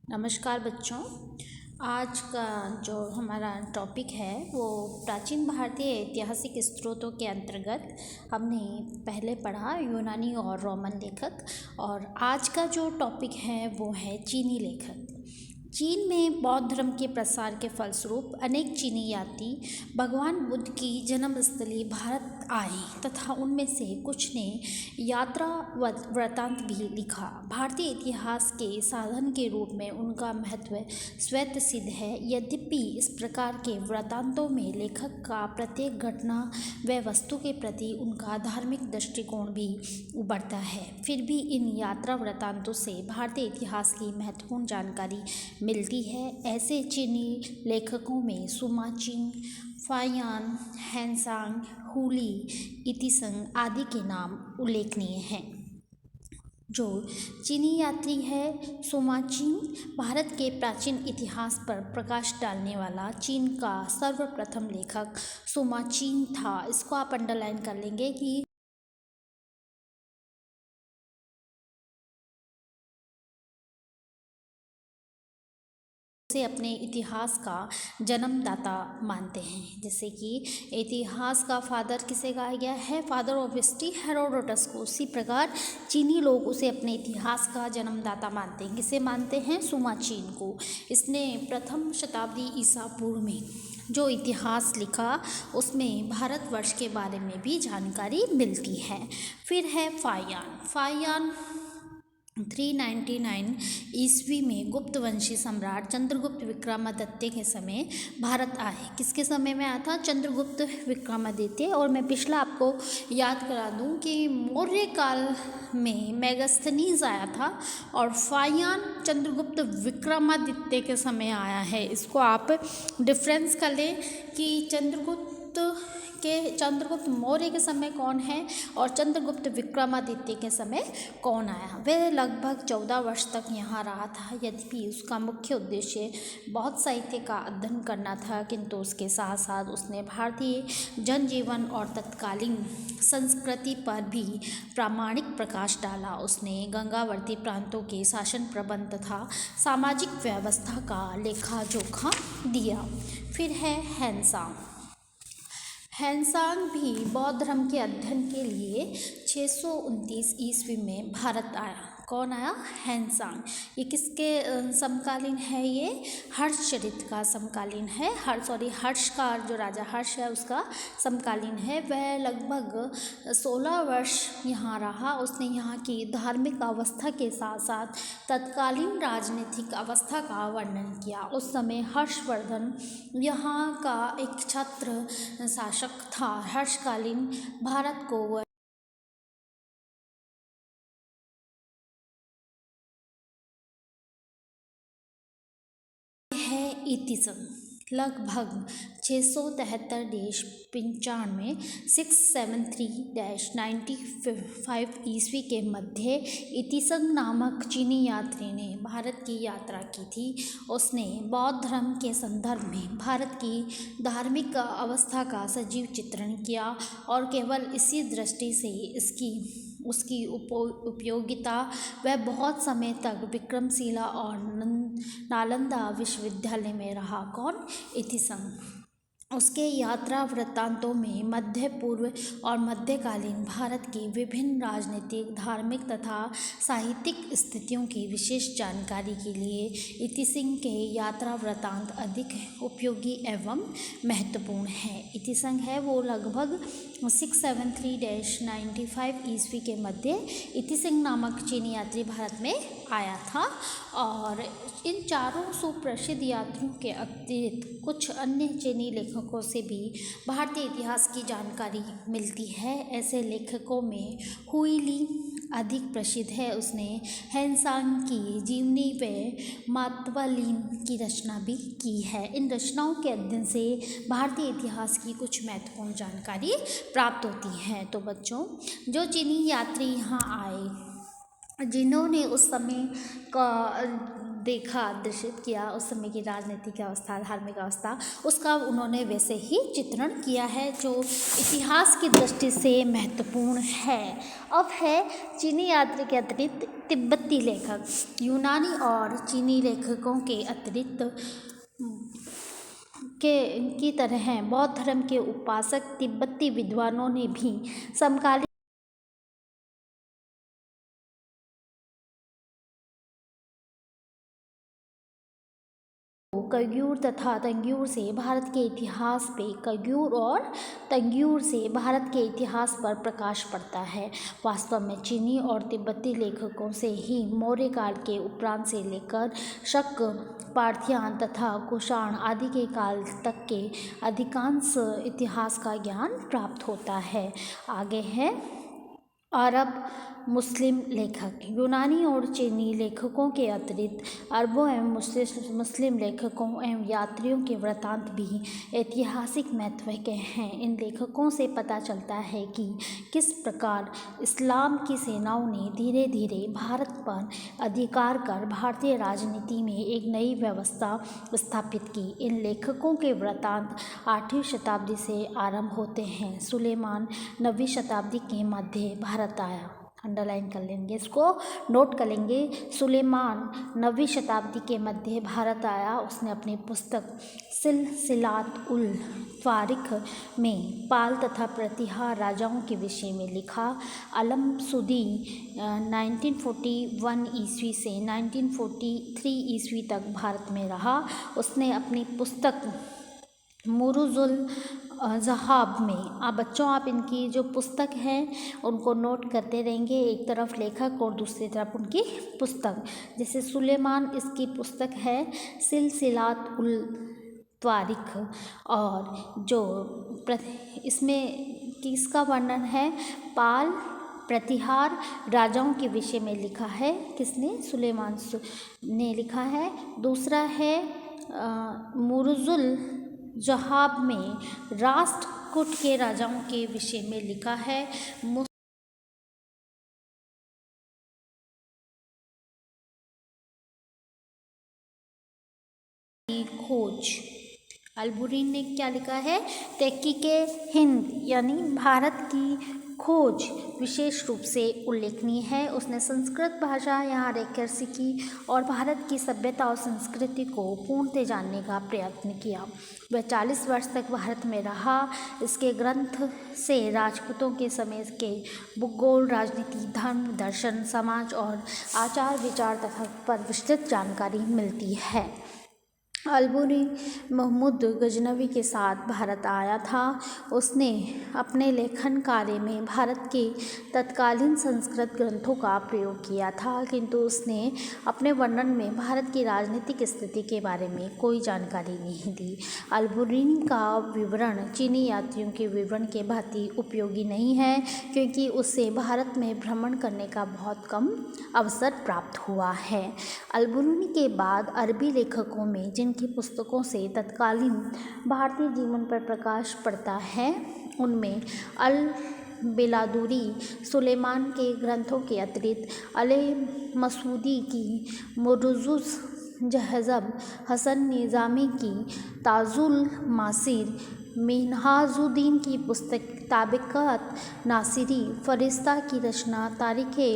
नमस्कार बच्चों। आज का जो हमारा टॉपिक है वो प्राचीन भारतीय ऐतिहासिक स्रोतों के अंतर्गत हमने पहले पढ़ा यूनानी और रोमन लेखक, और आज का जो टॉपिक है वो है चीनी लेखक। चीन में बौद्ध धर्म के प्रसार के फलस्वरूप अनेक चीनी यात्री भगवान बुद्ध की जन्मस्थली भारत आए तथा उनमें से कुछ ने यात्रा वृत्तांत भी लिखा। भारतीय इतिहास के साधन के रूप में उनका महत्व स्वतः सिद्ध है। यद्यपि इस प्रकार के वृत्तांतों में लेखक का प्रत्येक घटना व वस्तु के प्रति उनका धार्मिक दृष्टिकोण भी उभरता है, फिर भी इन यात्रा वृत्तांतों से भारतीय इतिहास की महत्वपूर्ण जानकारी मिलती है। ऐसे चीनी लेखकों में सुमा चिंग, फायान, हेनसांग, हुली, इतिसंग आदि के नाम उल्लेखनीय हैं। जो चीनी यात्री है सुमा चिंग भारत के प्राचीन इतिहास पर प्रकाश डालने वाला चीन का सर्वप्रथम लेखक सुमा चिंग था। इसको आप अंडरलाइन कर लेंगे कि उसे अपने इतिहास का जन्मदाता मानते हैं। जैसे कि इतिहास का फादर किसे कहा गया है, फादर ऑफ हिस्ट्री हेरोडोटस को। उसी प्रकार चीनी लोग उसे अपने इतिहास का जन्मदाता मानते हैं। किसे मानते हैं? सुमा चिंग को। इसने प्रथम शताब्दी ईसा पूर्व में जो इतिहास लिखा उसमें भारतवर्ष के बारे में भी जानकारी मिलती है। फिर है फायान 399 ईस्वी में गुप्त वंशी सम्राट चंद्रगुप्त विक्रमादित्य के समय भारत आए। किसके समय में आया था? चंद्रगुप्त विक्रमादित्य। और मैं पिछला आपको याद करा दूं कि मौर्य काल में मेगास्थनीज आया था और फायान चंद्रगुप्त विक्रमादित्य के समय आया है। इसको आप डिफरेंस कर लें कि चंद्रगुप्त मौर्य के समय कौन है और चंद्रगुप्त विक्रमादित्य के समय कौन आया। वह लगभग 14 वर्ष तक यहाँ रहा था। यद्यपि उसका मुख्य उद्देश्य बौद्ध साहित्य का अध्ययन करना था, किंतु उसके साथ साथ उसने भारतीय जनजीवन और तत्कालीन संस्कृति पर भी प्रामाणिक प्रकाश डाला। उसने गंगावर्ती प्रांतों के शासन प्रबंध तथा सामाजिक व्यवस्था का लेखा जोखा दिया। फिर है हेनसांग भी बौद्ध धर्म के अध्ययन के लिए 629 ईस्वी में भारत आया। कौन आया? हेनसांग। ये किसके समकालीन है? ये हर्षचरित का समकालीन है। हर्ष का जो राजा हर्ष है उसका समकालीन है। वह लगभग 16 वर्ष यहाँ रहा। उसने यहाँ की धार्मिक अवस्था के साथ साथ तत्कालीन राजनीतिक अवस्था का वर्णन किया। उस समय हर्षवर्धन यहाँ का एक छत्र शासक था। हर्षकालीन भारत को है इतिसंग। लगभग 673-95 673-95 ईस्वी के मध्य इतिसंग नामक चीनी यात्री ने भारत की यात्रा की थी। उसने बौद्ध धर्म के संदर्भ में भारत की धार्मिक अवस्था का सजीव चित्रण किया और केवल इसी दृष्टि से उसकी उपयोगिता वह बहुत समय तक विक्रमशिला और नालंदा विश्वविद्यालय में रहा। कौन? इतिसंग। उसके यात्रा वृत्तांतों में मध्य पूर्व और मध्यकालीन भारत की विभिन्न राजनीतिक, धार्मिक तथा साहित्यिक स्थितियों की विशेष जानकारी के लिए इतिसंग के यात्रा वृत्तांत अधिक उपयोगी एवं महत्वपूर्ण है। इतिसंग है वो लगभग 673-95 ईस्वी के मध्य इतिसंग नामक चीनी यात्री भारत में आया था। और इन चारों सुप्रसिद्ध यात्रियों के अतिरिक्त कुछ अन्य चीनी लेखकों से भी भारतीय इतिहास की जानकारी मिलती है। ऐसे लेखकों में हुईली अधिक प्रसिद्ध है। उसने हेनसांग की जीवनी व मातवालीन की रचना भी की है। इन रचनाओं के अध्ययन से भारतीय इतिहास की कुछ महत्वपूर्ण जानकारी प्राप्त होती है। तो बच्चों, जो चीनी यात्री यहाँ आए, जिन्होंने उस समय का देखा, दर्शित किया उस समय की राजनीतिक अवस्था, धार्मिक अवस्था, उसका उन्होंने वैसे ही चित्रण किया है जो इतिहास की दृष्टि से महत्वपूर्ण है। अब है चीनी यात्री के अतिरिक्त तिब्बती लेखक। यूनानी और चीनी लेखकों के अतिरिक्त की तरह बौद्ध धर्म के उपासक तिब्बती विद्वानों ने भी समकालीन कग्यूर तथा तंग्यूर से भारत के इतिहास पे कग्यूर और तंग्यूर से भारत के इतिहास पर प्रकाश पड़ता है। वास्तव में चीनी और तिब्बती लेखकों से ही मौर्य काल के उपरांत से लेकर शक, पार्थियान तथा कुषाण आदि के काल तक के अधिकांश इतिहास का ज्ञान प्राप्त होता है। आगे है अरब मुस्लिम लेखक। यूनानी और चीनी लेखकों के अतिरिक्त अरबों एवं मुस्लिम लेखकों एवं यात्रियों के वृत्तांत भी ऐतिहासिक महत्व के हैं। इन लेखकों से पता चलता है कि किस प्रकार इस्लाम की सेनाओं ने धीरे धीरे भारत पर अधिकार कर भारतीय राजनीति में एक नई व्यवस्था स्थापित की। इन लेखकों के वृत्तांत 8वीं शताब्दी से आरंभ होते हैं। सुलेमान 9वीं शताब्दी के मध्य भारत आया। अंडरलाइन कर लेंगे, इसको नोट कर लेंगे। सुलेमान 9वीं शताब्दी के मध्य भारत आया। उसने अपनी पुस्तक सिलसिलात उल फ़ारिख में पाल तथा प्रतिहार राजाओं के विषय में लिखा। अलमसुदी 1941 ईस्वी से 1943 ईस्वी तक भारत में रहा। उसने अपनी पुस्तक मुरुजुल ज़हाब में, आप बच्चों आप इनकी जो पुस्तक है उनको नोट करते रहेंगे, एक तरफ लेखक और दूसरी तरफ उनकी पुस्तक। जैसे सुलेमान, इसकी पुस्तक है सिलसिलात उल फ़ारिख, और जो इसमें किसका वर्णन है, पाल प्रतिहार राजाओं के विषय में लिखा है। किसने? सुलेमान ने लिखा है। दूसरा है मुरुजुल ज़हाब में राष्ट्रकूट के राजाओं के विषय में लिखा है। खोज, अलबुरीन ने क्या लिखा है? तहकीके हिंद यानी भारत की खोज विशेष रूप से उल्लेखनीय है। उसने संस्कृत भाषा यहाँ रहकर सीखी और भारत की सभ्यता और संस्कृति को पूर्णतः जानने का प्रयत्न किया। वह 40 वर्ष तक भारत में रहा। इसके ग्रंथ से राजपूतों के समय के भूगोल, राजनीति, धर्म, दर्शन, समाज और आचार विचार तथा पर विस्तृत जानकारी मिलती है। अलबुरी महमूद गजनवी के साथ भारत आया था। उसने अपने लेखन कार्य में भारत के तत्कालीन संस्कृत ग्रंथों का प्रयोग किया था, किंतु उसने अपने वर्णन में भारत की राजनीतिक स्थिति के बारे में कोई जानकारी नहीं दी। अलबुरीन का विवरण चीनी यात्रियों के विवरण के भांति उपयोगी नहीं है, क्योंकि उससे भारत में भ्रमण करने का बहुत कम अवसर प्राप्त हुआ है। अलबुरीन के बाद अरबी लेखकों में जिनकी पुस्तकों से तत्कालीन भारतीय जीवन पर प्रकाश पड़ता है, उनमें अल बेलादुरी सुलेमान के ग्रंथों के अतिरिक्त अले मसूदी की मुरुजुज़ ज़हज़ब, हसन निज़ामी की ताजुल मासिर, मिन्हाजुद्दीन की पुस्तक ताबिक़ात नासिरी, फरिश्ता की रचना तारीख़े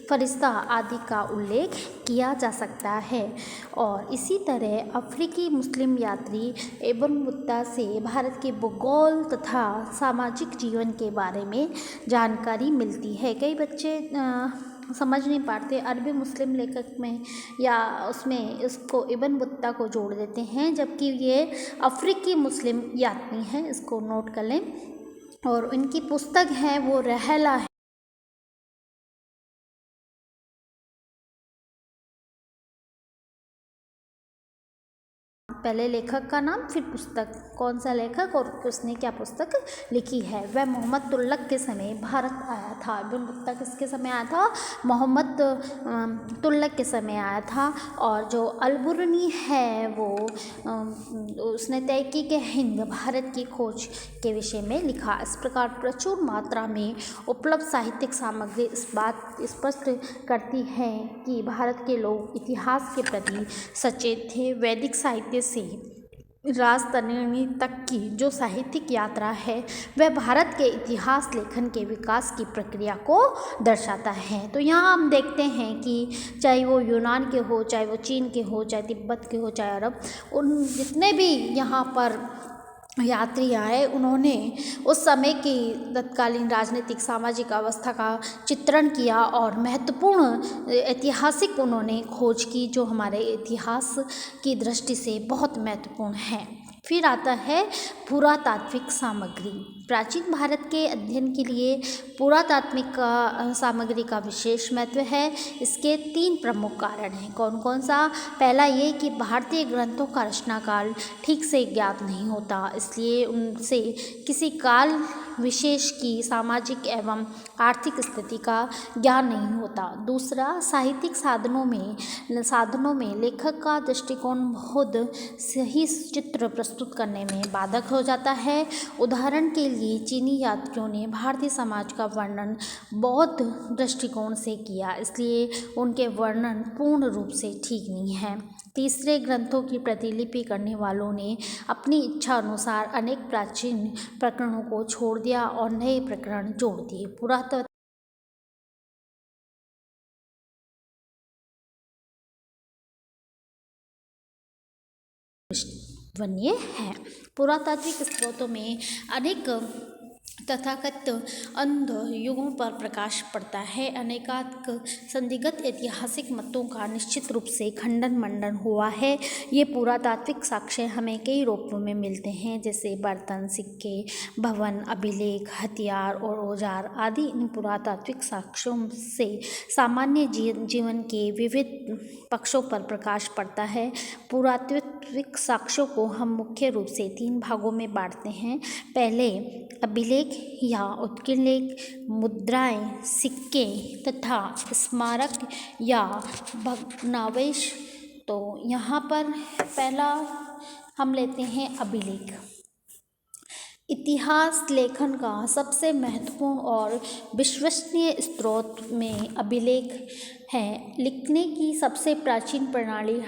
फरिश्ता आदि का उल्लेख किया जा सकता है। और इसी तरह अफ्रीकी मुस्लिम यात्री इब्न बत्ता से भारत के भूगोल तथा सामाजिक जीवन के बारे में जानकारी मिलती है। कई बच्चे समझ नहीं पाते अरबी मुस्लिम लेखक में या उसमें इसको इब्न बत्ता को जोड़ देते हैं, जबकि ये अफ्रीकी मुस्लिम यात्री हैं। इसको नोट कर लें। और इनकी पुस्तक है वो रहला है। पहले लेखक का नाम फिर पुस्तक, कौन सा लेखक और उसने क्या पुस्तक लिखी है। वह मोहम्मद तुगलक के समय भारत आया था। इब्न बत्ता किसके समय आया था? मोहम्मद तुगलक के समय आया था। और जो अलबुरनी है वो उसने तहकीक हिंद भारत की खोज के विषय में लिखा। इस प्रकार प्रचुर मात्रा में उपलब्ध साहित्यिक सामग्री इस बात स्पष्ट करती है कि भारत के लोग इतिहास के प्रति सचेत थे। वैदिक साहित्य से राजतरणी तक की जो साहित्यिक यात्रा है वह भारत के इतिहास लेखन के विकास की प्रक्रिया को दर्शाता है। तो यहाँ हम देखते हैं कि चाहे वो यूनान के हो, चाहे वो चीन के हो, चाहे तिब्बत के हो, चाहे अरब, उन जितने भी यहाँ पर यात्री आए उन्होंने उस समय की तत्कालीन राजनीतिक सामाजिक अवस्था का चित्रण किया और महत्वपूर्ण ऐतिहासिक उन्होंने खोज की जो हमारे इतिहास की दृष्टि से बहुत महत्वपूर्ण है। फिर आता है पुरातात्विक सामग्री। प्राचीन भारत के अध्ययन के लिए पुरातात्विक सामग्री का विशेष महत्व है। इसके 3 प्रमुख कारण हैं। कौन कौन सा? पहला ये कि भारतीय ग्रंथों का रचनाकाल ठीक से ज्ञात नहीं होता, इसलिए उनसे किसी काल विशेष की सामाजिक एवं आर्थिक स्थिति का ज्ञान नहीं होता। दूसरा, साहित्यिक साधनों में लेखक का दृष्टिकोण बहुत सही चित्र प्रस्तुत करने में बाधक हो जाता है। उदाहरण के लिए चीनी यात्रियों ने भारतीय समाज का वर्णन बौद्ध दृष्टिकोण से किया, इसलिए उनके वर्णन पूर्ण रूप से ठीक नहीं है। तीसरे, ग्रंथों की प्रतिलिपि करने वालों ने अपनी इच्छा अनुसार अनेक प्राचीन प्रकरणों को छोड़ दिया और नए प्रकरण जोड़ दिए। पुरातत्व वन्य है। पुरातात्विक स्रोतों में अनेक तथाकथित अंध युगों पर प्रकाश पड़ता है। अनेकात्मक संदिग्ध ऐतिहासिक मतों का निश्चित रूप से खंडन मंडन हुआ है। ये पुरातात्विक साक्ष्य हमें कई रूपों में मिलते हैं, जैसे बर्तन, सिक्के, भवन, अभिलेख, हथियार और औजार आदि। इन पुरातात्विक साक्ष्यों से सामान्य जीवन के विविध पक्षों पर प्रकाश पड़ता है। पुरातात्विक साक्ष्यों को हम मुख्य रूप से 3 भागों में बांटते हैं। पहले, अभिलेख या उत्कीर्णलेख, मुद्राएं, सिक्के तथा स्मारक या भग्नावशेष। तो यहाँ पर पहला हम लेते हैं अभिलेख। इतिहास लेखन का सबसे महत्वपूर्ण और विश्वसनीय स्रोत में अभिलेख है। लिखने की सबसे प्राचीन प्रणाली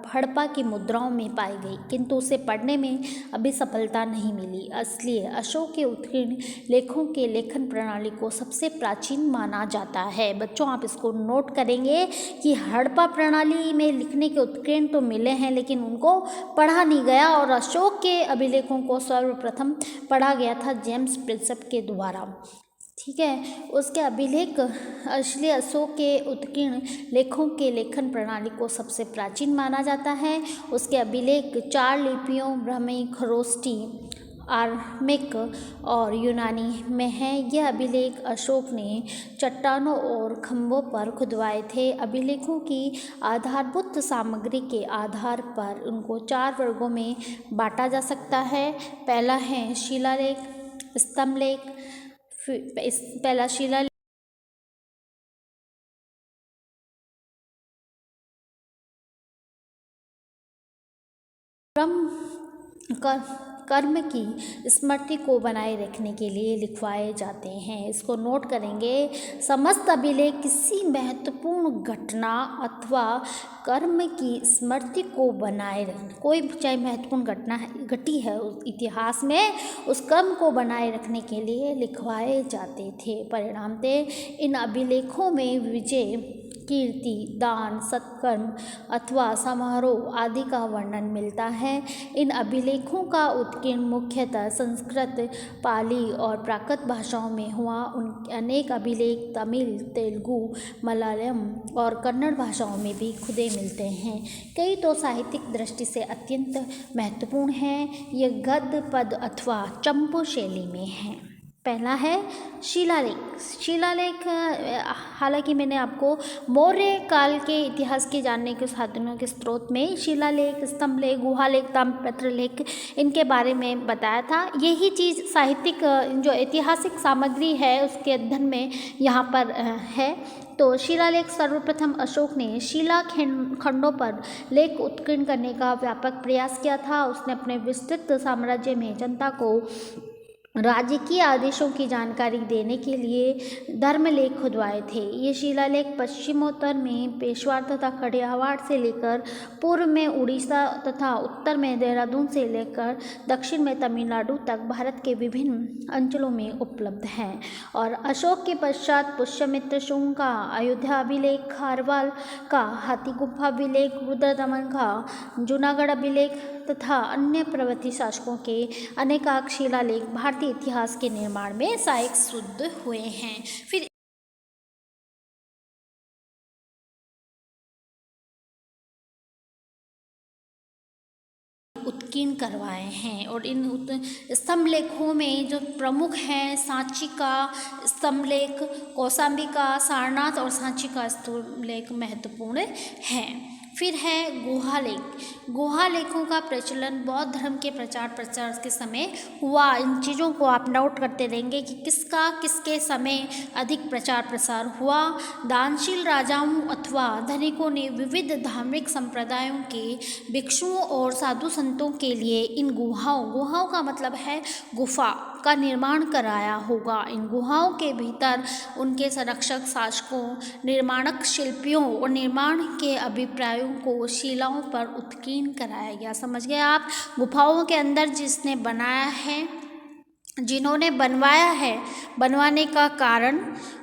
हड़प्पा की मुद्राओं में पाई गई, किंतु उसे पढ़ने में अभी सफलता नहीं मिली। इसलिए अशोक के उत्कीर्ण लेखों के लेखन प्रणाली को सबसे प्राचीन माना जाता है। बच्चों, आप इसको नोट करेंगे कि हड़प्पा प्रणाली में लिखने के उत्कीर्ण तो मिले हैं लेकिन उनको पढ़ा नहीं गया, और अशोक के अभिलेखों को सर्वप्रथम पढ़ा गया था जेम्स प्रिंसेप के द्वारा। ठीक है, उसके अभिलेख असली अशोक के उत्कीर्ण लेखों के लेखन प्रणाली को सबसे प्राचीन माना जाता है। उसके अभिलेख 4 लिपियों ब्राह्मी, खरोष्टी, आरामिक और यूनानी में है। यह अभिलेख अशोक ने चट्टानों और खंभों पर खुदवाए थे। अभिलेखों की आधारभूत सामग्री के आधार पर उनको 4 वर्गों में बांटा जा सकता है। पहला है शिलालेख, स्तंभलेख। पहला शिलालेख कर्म की स्मृति को बनाए रखने के लिए लिखवाए जाते हैं। इसको नोट करेंगे। समस्त अभिलेख किसी महत्वपूर्ण घटना अथवा कर्म की स्मृति को बनाए रखने, कोई चाहे महत्वपूर्ण घटना घटी है इतिहास में, उस कर्म को बनाए रखने के लिए लिखवाए जाते थे। परिणामतः इन अभिलेखों में विजय, कीर्ति, दान, सत्कर्म अथवा समारोह आदि का वर्णन मिलता है। इन अभिलेखों का उत्कीर्ण मुख्यतः संस्कृत, पाली और प्राकृत भाषाओं में हुआ। उन अनेक अभिलेख तमिल, तेलुगु, मलयालम और कन्नड़ भाषाओं में भी खुदे मिलते हैं। कई तो साहित्यिक दृष्टि से अत्यंत महत्वपूर्ण हैं। ये गद्य, पद्य अथवा चंपू शैली में हैं। पहला है शिलालेख। शिलालेख हालांकि मैंने आपको मौर्य काल के इतिहास के जानने के साधनों के स्रोत में शिलालेख, स्तंभलेख, गुहालेख, ताम्रपत्र लेख इनके बारे में बताया था। यही चीज़ साहित्यिक जो ऐतिहासिक सामग्री है उसके अध्ययन में यहाँ पर है। तो शिलालेख सर्वप्रथम अशोक ने शिला खंडों पर लेख उत्कीर्ण करने का व्यापक प्रयास किया था। उसने अपने विस्तृत साम्राज्य में जनता को राजकीय आदेशों की जानकारी देने के लिए धर्मलेख खुदवाए थे। ये शिलालेख पश्चिमोत्तर में पेशवार तथा खड़ियावाड़ से लेकर पूर्व में उड़ीसा तथा उत्तर में देहरादून से लेकर दक्षिण में तमिलनाडु तक भारत के विभिन्न अंचलों में उपलब्ध हैं। और अशोक के पश्चात पुष्यमित्र शुंग का अयोध्या अभिलेख, खारवाल का हाथी गुफा अभिलेख, रुद्रदमन का जूनागढ़ अभिलेख तथा अन्य प्रवृत्ति शासकों के अनेकाक शिलालेख भारतीय इतिहास के निर्माण में सहायक सिद्ध हुए हैं। फिर उत्कीर्ण करवाए हैं। और इन स्तंभ लेखों में जो प्रमुख हैं सांची का स्तंभलेख, कौशाम्बी का, सारनाथ और सांची का स्तंभलेख महत्वपूर्ण हैं। फिर है गुहालेख। गुहालेखों का प्रचलन बौद्ध धर्म के प्रचार प्रसार के समय हुआ। इन चीज़ों को आप नोट करते रहेंगे कि किसका किसके समय अधिक प्रचार प्रसार हुआ। दानशील राजाओं अथवा धनिकों ने विविध धार्मिक संप्रदायों के भिक्षुओं और साधु संतों के लिए इन गुहाओं का मतलब है गुफा का निर्माण कराया होगा। इन गुहाओं के भीतर उनके संरक्षक शासकों, निर्माणक शिल्पियों और निर्माण के अभिप्रायों को शिलाओं पर उत्कीर्ण कराया गया। समझ गए आप? गुफाओं के अंदर जिसने बनाया है, जिन्होंने बनवाया है, बनवाने का कारण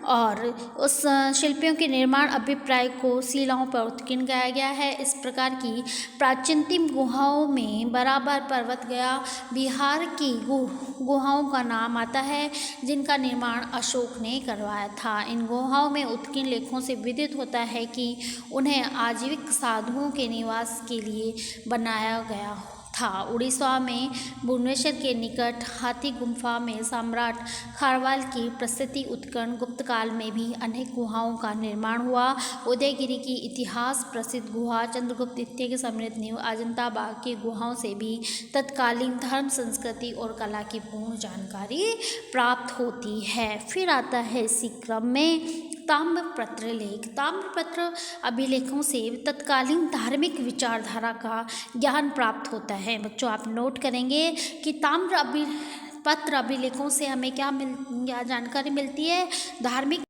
और उस शिल्पियों के निर्माण अभिप्राय को शिलाओं पर उत्कीर्ण किया गया है। इस प्रकार की प्राचीनतम गुहाओं में बराबर पर्वत गया बिहार की गुहाओं का नाम आता है, जिनका निर्माण अशोक ने करवाया था। इन गुहाओं में उत्कीर्ण लेखों से विदित होता है कि उन्हें आजीविक साधुओं के निवास के लिए बनाया गया था। उड़ीसा में भुवनेश्वर के निकट हाथी गुफा में सम्राट खारवाल की प्रसिद्धि उत्कीर्ण गुप्त काल में भी अनेक गुहाओं का निर्माण हुआ। उदयगिरी की इतिहास प्रसिद्ध गुहा, चंद्रगुप्त द्वितीय की समृद्ध नींव, अजंता बाग की गुहाओं से भी तत्कालीन धर्म, संस्कृति और कला की पूर्ण जानकारी प्राप्त होती है। फिर आता है इसी क्रम में ताम्रपत्र लेख। ताम्रपत्र अभिलेखों से तत्कालीन धार्मिक विचारधारा का ज्ञान प्राप्त होता है। बच्चों आप नोट करेंगे कि ताम्रपत्र अभिलेखों से हमें क्या जानकारी मिलती है? धार्मिक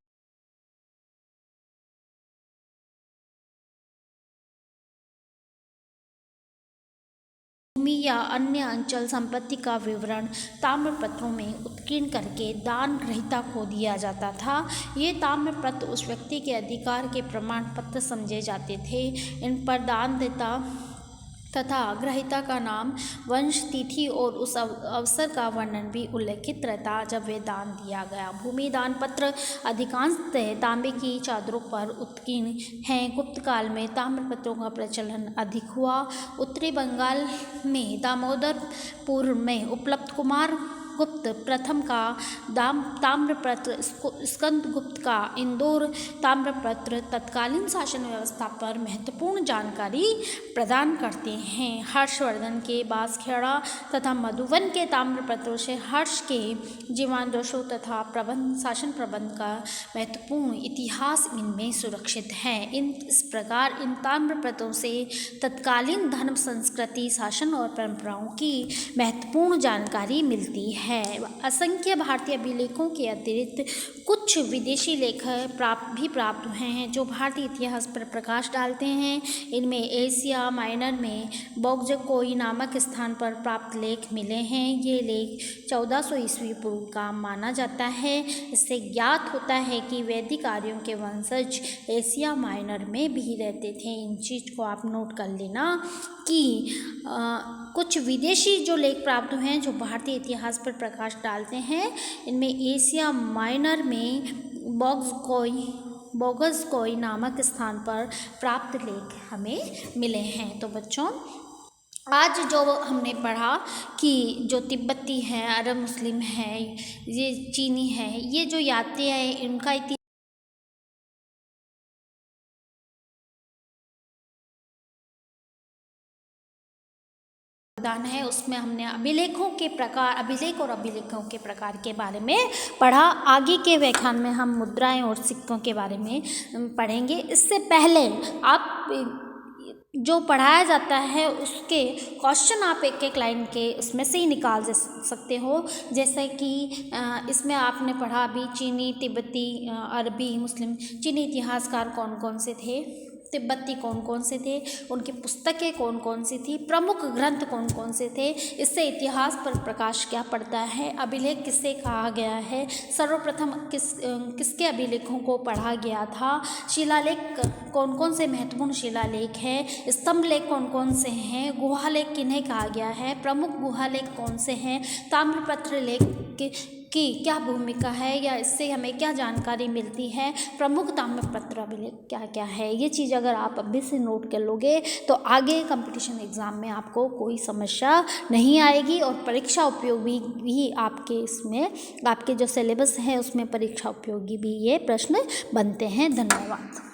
भूमि या अन्य अंचल संपत्ति का विवरण ताम्रपत्रों में उत्कीर्ण करके दान ग्रहीता को दिया जाता था। ये ताम्रपत्र उस व्यक्ति के अधिकार के प्रमाण पत्र समझे जाते थे। इन पर दानदाता तथा ग्रहीता का नाम, वंश, तिथि और उस अवसर का वर्णन भी उल्लेखित रहता जब वे दान दिया गया। भूमि दान पत्र अधिकांशतः तांबे की चादरों पर उत्कीर्ण हैं। गुप्त काल में ताम्रपत्रों का प्रचलन अधिक हुआ। उत्तरी बंगाल में दामोदरपुर में उपलब्ध कुमार गुप्त प्रथम का ताम्रपत्र, स्कंदगुप्त का इंदौर ताम्रपत्र तत्कालीन शासन व्यवस्था पर महत्वपूर्ण जानकारी प्रदान करते हैं। हर्षवर्धन के बांसखेड़ा तथा मधुबन के ताम्रपत्रों से हर्ष के जीवनादर्शों तथा शासन प्रबंध का महत्वपूर्ण इतिहास इनमें सुरक्षित है। इस प्रकार इन ताम्रपत्रों से तत्कालीन धर्म, संस्कृति, शासन और परंपराओं की महत्वपूर्ण जानकारी मिलती है। असंख्य भारतीय अभिलेखों के अतिरिक्त कुछ विदेशी लेख प्राप्त हुए हैं जो भारतीय इतिहास पर प्रकाश डालते हैं। इनमें एशिया माइनर में बोगजकोई नामक स्थान पर प्राप्त लेख मिले हैं। ये लेख 1400 ईस्वी पूर्व का माना जाता है। इससे ज्ञात होता है कि वैदिक आर्यों के वंशज एशिया माइनर में भी रहते थे। इन चीज़ को आप नोट कर लेना कि कुछ विदेशी जो लेख प्राप्त हुए हैं जो भारतीय इतिहास पर प्रकाश डालते हैं, इनमें एशिया माइनर में बोगजकोई नामक स्थान पर प्राप्त लेख हमें मिले हैं। तो बच्चों आज जो हमने पढ़ा कि जो तिब्बती हैं, अरब मुस्लिम हैं, ये चीनी है, ये जो यात्री हैं इनका दान है, उसमें हमने अभिलेखों के प्रकार, अभिलेख और अभिलेखों के प्रकार के बारे में पढ़ा। आगे के व्याख्यान में हम मुद्राएं और सिक्कों के बारे में पढ़ेंगे। इससे पहले आप जो पढ़ाया जाता है उसके क्वेश्चन आप एक एक लाइन के उसमें से ही निकाल सकते हो। जैसे कि इसमें आपने पढ़ा अभी चीनी, तिब्बती, अरबी, मुस्लिम। चीनी इतिहासकार कौन कौन से थे, तिब्बती कौन कौन से थे, उनकी पुस्तकें कौन कौन सी थी, प्रमुख ग्रंथ कौन कौन से थे, इससे इतिहास पर प्रकाश क्या पड़ता है, अभिलेख किसे कहा गया है, सर्वप्रथम किसके अभिलेखों को पढ़ा गया था, शिलालेख कौन कौन से महत्वपूर्ण शिलालेख हैं, स्तंभ लेख कौन कौन से हैं, गुहालेख किन्हें कहा गया है, प्रमुख गुहालेख कौन से हैं, ताम्रपत्र लेख की क्या भूमिका है या इससे हमें क्या जानकारी मिलती है, प्रमुख ताम्रपत्र अभिलेख क्या क्या है। ये चीज़ अगर आप अभी से नोट कर लोगे तो आगे कंपटीशन एग्ज़ाम में आपको कोई समस्या नहीं आएगी और परीक्षा उपयोगी भी आपके इसमें, आपके जो सिलेबस है उसमें परीक्षा उपयोगी भी ये प्रश्न बनते हैं। धन्यवाद।